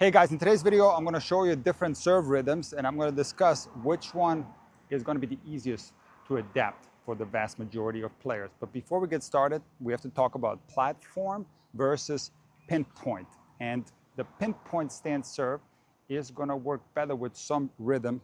Hey guys, in today's video, I'm going to show you different serve rhythms and I'm going to discuss which one is going to be the easiest to adapt for the vast majority of players. But before we get started, we have to talk about platform versus pinpoint. And the pinpoint stance serve is going to work better with some rhythm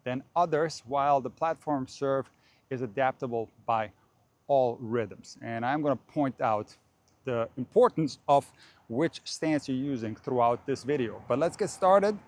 than others, while the platform serve is adaptable by all rhythms. And I'm going to point out the importance of which stance you're using throughout this video. But let's get started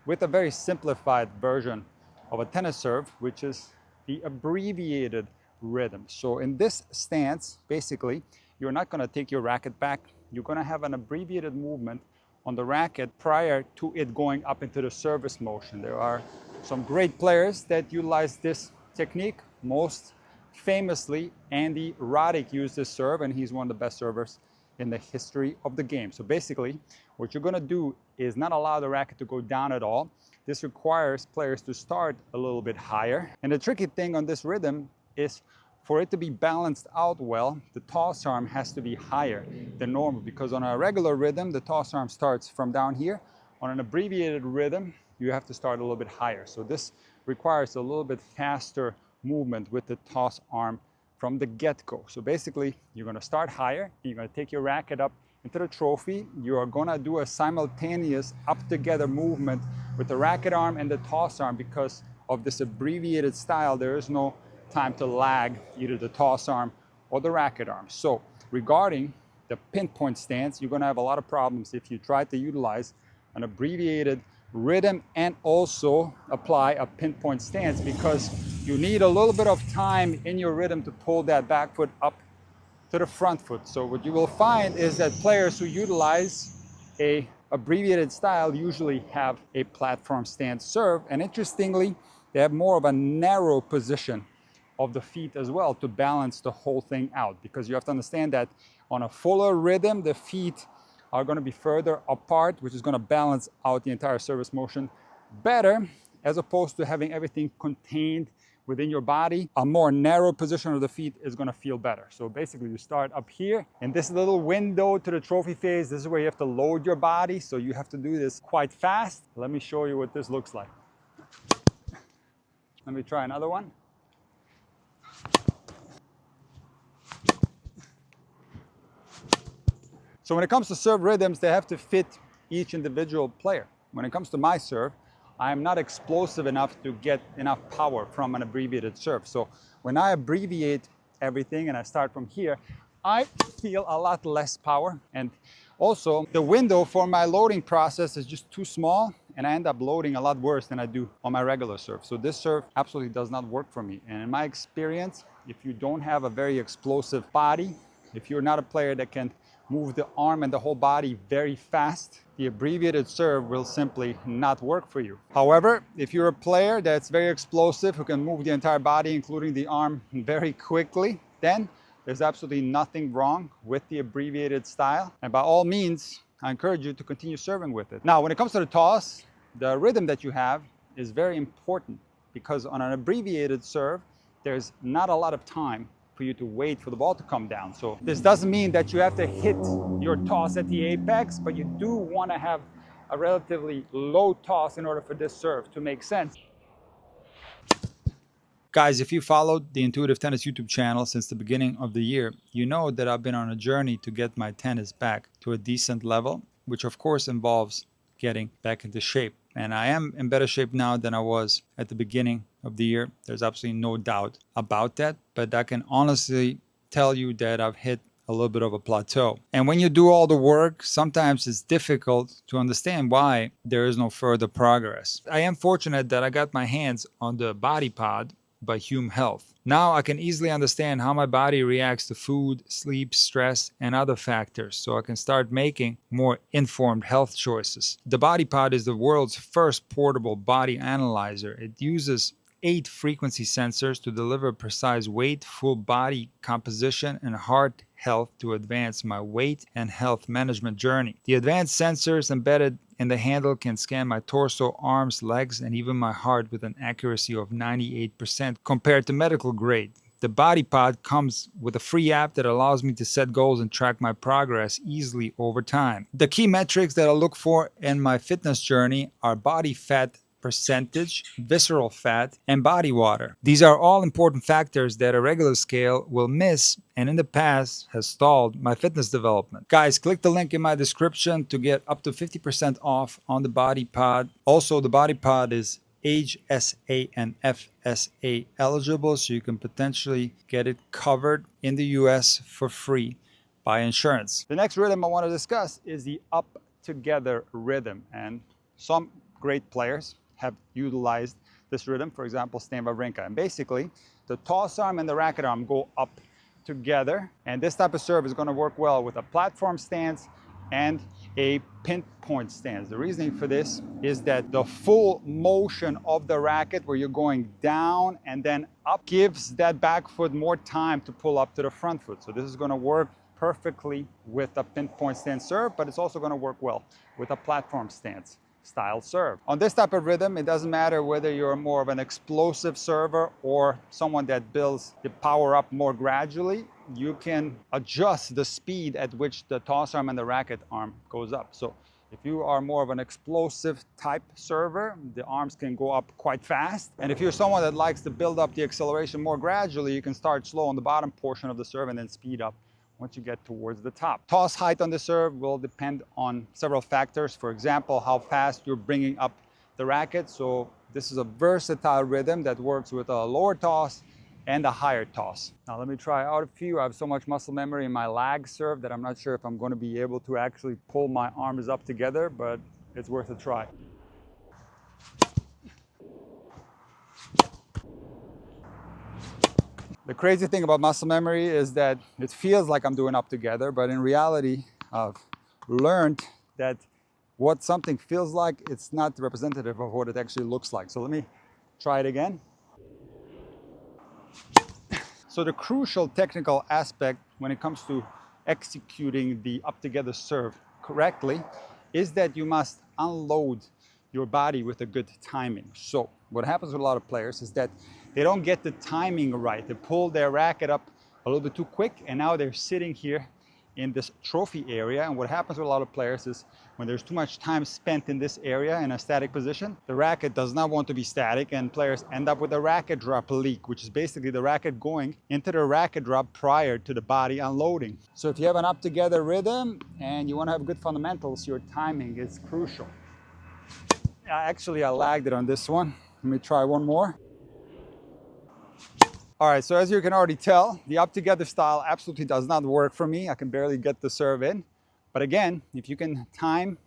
with a very simplified version of a tennis serve, which is the abbreviated rhythm. So in this stance, basically, you're not going to take your racket back. You're going to have an abbreviated movement on the racket prior to it going up into the service motion. There are some great players that utilize this technique. Most famously, Andy Roddick used this serve, and he's one of the best servers in the history of the game. So basically, what you're going to do is not allow the racket to go down at all. This requires players to start a little bit higher. And the tricky thing on this rhythm is for it to be balanced out well, the toss arm has to be higher than normal, because on a regular rhythm, the toss arm starts from down here. On an abbreviated rhythm, you have to start a little bit higher. So this requires a little bit faster movement with the toss arm from the get-go. So basically, you're going to start higher, you're going to take your racket up into the trophy, you are going to do a simultaneous up-together movement with the racket arm and the toss arm. Because of this abbreviated style, there is no time to lag either the toss arm or the racket arm. So regarding the pinpoint stance, you're going to have a lot of problems if you try to utilize an abbreviated rhythm and also apply a pinpoint stance, because you need a little bit of time in your rhythm to pull that back foot up to the front foot. So what you will find is that players who utilize a abbreviated style usually have a platform stance serve, and interestingly, they have more of a narrow position of the feet as well to balance the whole thing out, because you have to understand that on a fuller rhythm, the feet are going to be further apart, which is going to balance out the entire service motion better, as opposed to having everything contained within your body. A more narrow position of the feet is going to feel better. So basically, you start up here, and this little window to the trophy phase, this is where you have to load your body. So you have to do this quite fast. Let me show you what this looks like. Let me try another one. So when it comes to serve rhythms, they have to fit each individual player. When it comes to my serve, I am not explosive enough to get enough power from an abbreviated serve. So when I abbreviate everything and I start from here, I feel a lot less power. And also, the window for my loading process is just too small, and I end up loading a lot worse than I do on my regular serve. So this serve absolutely does not work for me. And in my experience, if you don't have a very explosive body, if you're not a player that can move the arm and the whole body very fast, the abbreviated serve will simply not work for you. However, if you're a player that's very explosive, who can move the entire body, including the arm, very quickly, then there's absolutely nothing wrong with the abbreviated style. And by all means, I encourage you to continue serving with it. Now, when it comes to the toss, the rhythm that you have is very important, because on an abbreviated serve, there's not a lot of time for you to wait for the ball to come down. So this doesn't mean that you have to hit your toss at the apex, but you do want to have a relatively low toss in order for this serve to make sense. Guys, if you followed the Intuitive Tennis YouTube channel since the beginning of the year, you know that I've been on a journey to get my tennis back to a decent level, which of course involves getting back into shape. And I am in better shape now than I was at the beginning of the year. There's absolutely no doubt about that. But I can honestly tell you that I've hit a little bit of a plateau. And when you do all the work, sometimes it's difficult to understand why there is no further progress. I am fortunate that I got my hands on the Body Pod by Hume Health. Now I can easily understand how my body reacts to food, sleep, stress, and other factors, so I can start making more informed health choices. The Body Pod is the world's first portable body analyzer. It uses 8 frequency sensors to deliver precise weight, full body composition, and heart health to advance my weight and health management journey. The advanced sensors embedded in the handle can scan my torso, arms, legs, and even my heart with an accuracy of 98% compared to medical grade. the body pod comes with a free app that allows me to set goals and track my progress easily over time. The key metrics that I look for in my fitness journey are body fat percentage, visceral fat, and body water. These are all important factors that a regular scale will miss and in the past has stalled my fitness development. Guys, click the link in my description to get up to 50% off on the body pod. Also, the body pod is age SA and FSA eligible, so you can potentially get it covered in the US for free by insurance. The next rhythm I want to discuss is the up together rhythm, and some great players have utilized this rhythm. For example, Stan Wawrinka. And basically, the toss arm and the racket arm go up together, and this type of serve is going to work well with a platform stance and a pinpoint stance. The reasoning for this is that the full motion of the racket, where you're going down and then up, gives that back foot more time to pull up to the front foot. So this is going to work perfectly with a pinpoint stance serve, but it's also going to work well with a platform stance style serve. On this type of rhythm, it doesn't matter whether you're more of an explosive server or someone that builds the power up more gradually. You can adjust the speed at which the toss arm and the racket arm goes up. So if you are more of an explosive type server, the arms can go up quite fast. And if you're someone that likes to build up the acceleration more gradually, you can start slow on the bottom portion of the serve and then speed up once you get towards the top. Toss height on the serve will depend on several factors. For example, how fast you're bringing up the racket. So this is a versatile rhythm that works with a lower toss and a higher toss. Now let me try out a few. I have so much muscle memory in my lag serve that I'm not sure if I'm going to be able to actually pull my arms up together, but it's worth a try. The crazy thing about muscle memory is that it feels like I'm doing up together, but in reality, I've learned that what something feels like, it's not representative of what it actually looks like. So let me try it again. So the crucial technical aspect when it comes to executing the up together serve correctly is that you must unload your body with a good timing. So what happens with a lot of players is that they don't get the timing right. They pull their racket up a little bit too quick, and now they're sitting here in this trophy area. And what happens with a lot of players is when there's too much time spent in this area in a static position, the racket does not want to be static, and players end up with a racket drop leak, which is basically the racket going into the racket drop prior to the body unloading. So if you have an up together rhythm and you want to have good fundamentals, your timing is crucial. Actually, I lagged it on this one. Let me try one more. All right, so as you can already tell, the up together style absolutely does not work for me. I can barely get the serve in. But again, if you can time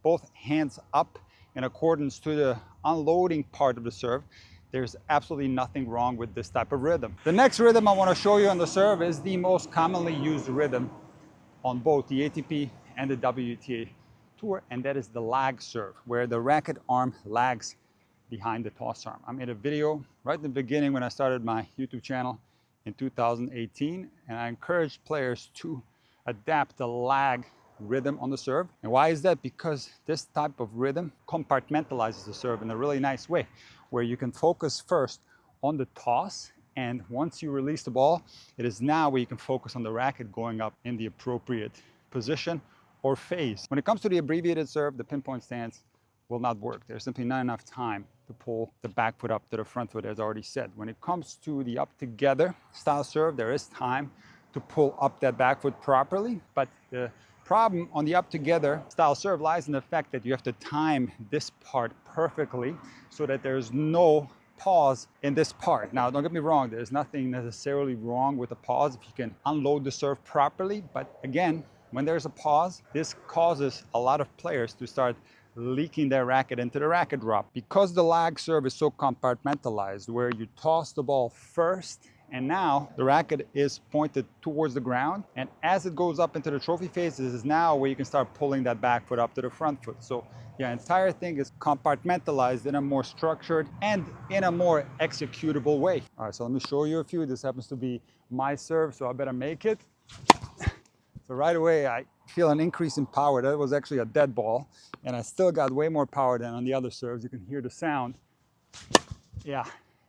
both hands up in accordance to the unloading part of the serve, there's absolutely nothing wrong with this type of rhythm. The next rhythm I want to show you on the serve is the most commonly used rhythm on both the ATP and the WTA Tour, and that is the lag serve, where the racket arm lags behind the toss arm. I made a video right in the beginning when I started my YouTube channel in 2018, and I encouraged players to adapt the lag rhythm on the serve. And why is that? Because this type of rhythm compartmentalizes the serve in a really nice way, where you can focus first on the toss, and once you release the ball, it is now where you can focus on the racket going up in the appropriate position or phase. When it comes to the abbreviated serve, the pinpoint stance will not work. There's simply not enough time to pull the back foot up to the front foot, as I already said. When it comes to the up together style serve, there is time to pull up that back foot properly, but the problem on the up together style serve lies in the fact that you have to time this part perfectly so that there's no pause in this part. Now, don't get me wrong, there's nothing necessarily wrong with the pause if you can unload the serve properly, but again, when there's a pause, this causes a lot of players to start leaking their racket into the racket drop. Because the lag serve is so compartmentalized, where you toss the ball first and now the racket is pointed towards the ground, and as it goes up into the trophy phase, this is now where you can start pulling that back foot up to the front foot. So the entire thing is compartmentalized in a more structured and in a more executable way. All right, so let me show you a few. This happens to be my serve, so I better make it. So right away, I feel an increase in power. That was actually a dead ball, and I still got way more power than on the other serves. You can hear the sound. Yeah,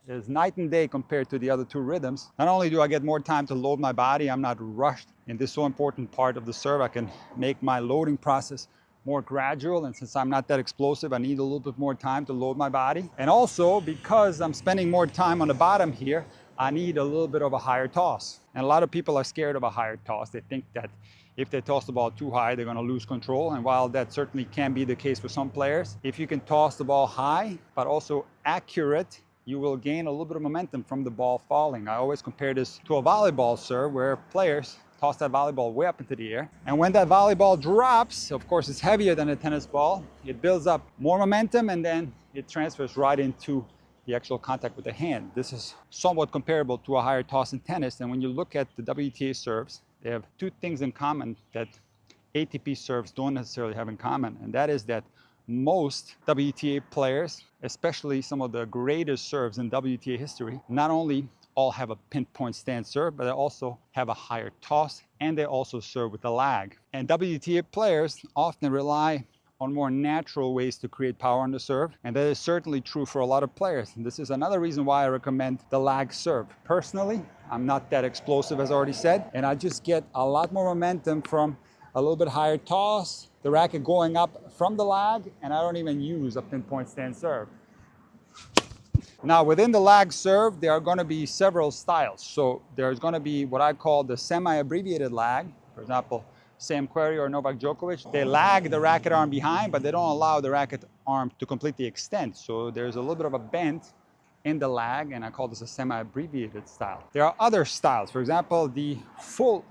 is night and day compared to the other two rhythms. Not only do I get more time to load my body, I'm not rushed in this so important part of the serve. I can make my loading process more gradual, and since I'm not that explosive, I need a little bit more time to load my body. And also, because I'm spending more time on the bottom here, I need a little bit of a higher toss. And a lot of people are scared of a higher toss. They think that if they toss the ball too high, they're going to lose control. And while that certainly can be the case for some players, if you can toss the ball high, but also accurate, you will gain a little bit of momentum from the ball falling. I always compare this to a volleyball serve where players toss that volleyball way up into the air. And when that volleyball drops, of course, it's heavier than a tennis ball. It builds up more momentum and then it transfers right into the actual contact with the hand. This is somewhat comparable to a higher toss in tennis. And when you look at the WTA serves, they have two things in common that ATP serves don't necessarily have in common. And that is that most WTA players, especially some of the greatest serves in WTA history, not only all have a pinpoint stance serve, but they also have a higher toss and they also serve with a lag. And WTA players often rely on more natural ways to create power on the serve, and that is certainly true for a lot of players. And this is another reason why I recommend the lag serve. Personally, I'm not that explosive, as already said, and I just get a lot more momentum from a little bit higher toss, the racket going up from the lag, and I don't even use a pinpoint stance serve. Now, within the lag serve, there are going to be several styles. So there's going to be what I call the semi-abbreviated lag. For example, Sam Querrey or Novak Djokovic, they lag the racket arm behind, but they don't allow the racket arm to completely extend. So there's a little bit of a bend in the lag, and I call this a semi-abbreviated style. There are other styles. For example, the full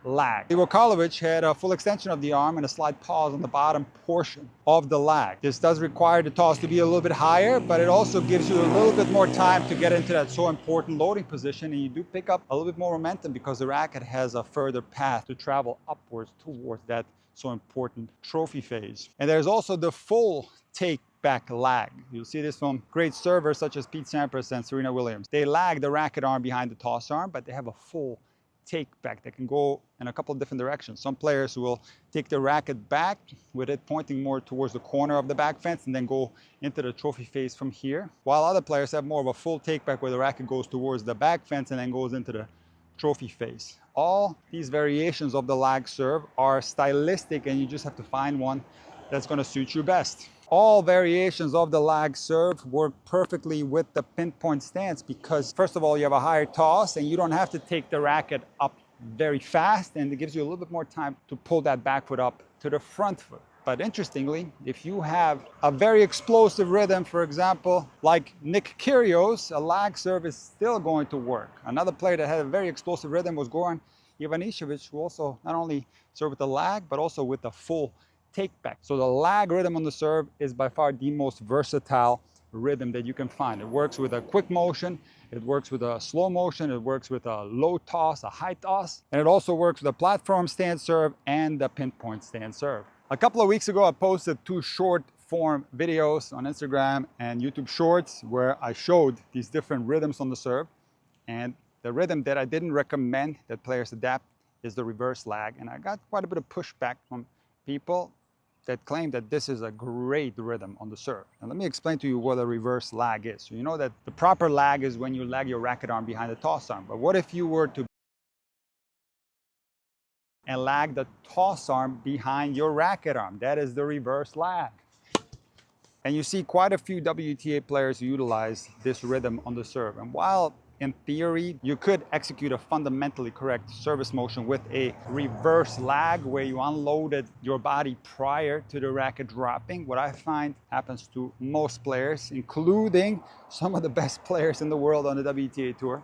lag. Igor Karlovic had a full extension of the arm and a slight pause on the bottom portion of the lag. This does require the toss to be a little bit higher, but it also gives you a little bit more time to get into that so important loading position, and you do pick up a little bit more momentum because the racket has a further path to travel upwards towards that so important trophy phase. And there's also the full take-back lag. You'll see this from great servers such as Pete Sampras and Serena Williams. They lag the racket arm behind the toss arm, but they have a full take back that can go in a couple of different directions. Some players will take the racket back with it pointing more towards the corner of the back fence and then go into the trophy phase from here, while other players have more of a full take back where the racket goes towards the back fence and then goes into the trophy phase. All these variations of the lag serve are stylistic, and you just have to find one that's going to suit you best. All variations of the lag serve work perfectly with the pinpoint stance because, first of all, you have a higher toss and you don't have to take the racket up very fast, and it gives you a little bit more time to pull that back foot up to the front foot. But interestingly, if you have a very explosive rhythm, for example, like Nick Kyrgios, a lag serve is still going to work. Another player that had a very explosive rhythm was Goran Ivanisevic, who also not only served with the lag, but also with the full take back. So the lag rhythm on the serve is by far the most versatile rhythm that you can find. It works with a quick motion, it works with a slow motion, it works with a low toss, a high toss, and it also works with a platform stance serve and the pinpoint stance serve. A couple of weeks ago, I posted 2 short form videos on Instagram and YouTube Shorts where I showed these different rhythms on the serve, and the rhythm that I didn't recommend that players adapt is the reverse lag, and I got quite a bit of pushback from people that claim that this is a great rhythm on the serve. And let me explain to you what a reverse lag is. So you know that the proper lag is when you lag your racket arm behind the toss arm. But what if you were to and lag the toss arm behind your racket arm? That is the reverse lag. And you see quite a few WTA players utilize this rhythm on the serve. And while in theory, you could execute a fundamentally correct service motion with a reverse lag where you unloaded your body prior to the racket dropping. What I find happens to most players, including some of the best players in the world on the WTA Tour,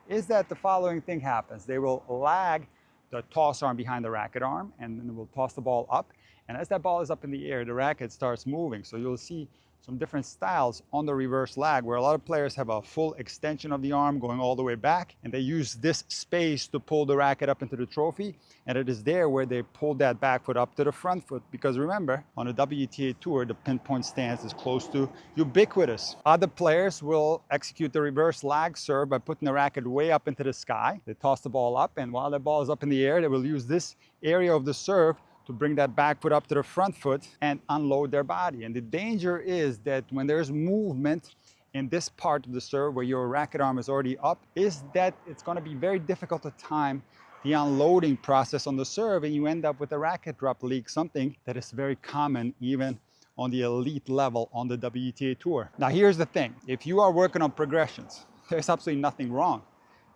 is that the following thing happens. They will lag the toss arm behind the racket arm, and then they will toss the ball up. And as that ball is up in the air, the racket starts moving. So you'll see some different styles on the reverse lag where a lot of players have a full extension of the arm going all the way back, and they use this space to pull the racket up into the trophy, and it is there where they pull that back foot up to the front foot, because remember, on the WTA Tour, the pinpoint stance is close to ubiquitous. Other players will execute the reverse lag serve by putting the racket way up into the sky. They toss the ball up, and while the ball is up in the air, they will use this area of the serve to bring that back foot up to the front foot and unload their body. And the danger is that when there's movement in this part of the serve where your racket arm is already up is that it's going to be very difficult to time the unloading process on the serve, and you end up with a racket drop leak, something that is very common even on the elite level on the WTA Tour. Now here's the thing, if you are working on progressions, there's absolutely nothing wrong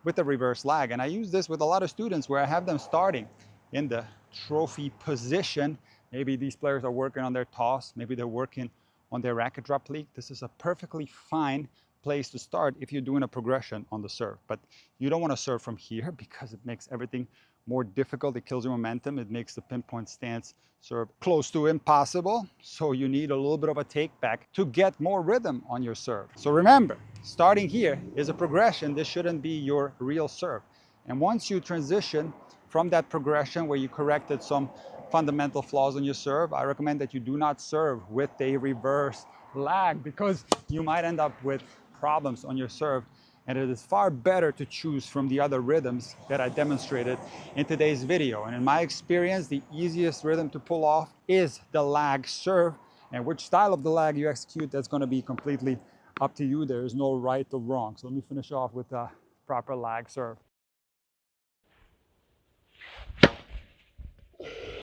with the reverse lag. And I use this with a lot of students where I have them starting in the trophy position. Maybe these players are working on their toss, maybe they're working on their racket drop leak. This is a perfectly fine place to start if you're doing a progression on the serve. But you don't want to serve from here because it makes everything more difficult. It kills your momentum. It makes the pinpoint stance serve close to impossible. So you need a little bit of a take back to get more rhythm on your serve. So remember, starting here is a progression. This shouldn't be your real serve. And once you transition from that progression where you corrected some fundamental flaws on your serve, I recommend that you do not serve with a reverse lag because you might end up with problems on your serve. And it is far better to choose from the other rhythms that I demonstrated in today's video. And in my experience, the easiest rhythm to pull off is the lag serve. And which style of the lag you execute, that's going to be completely up to you. There is no right or wrong. So let me finish off with the proper lag serve.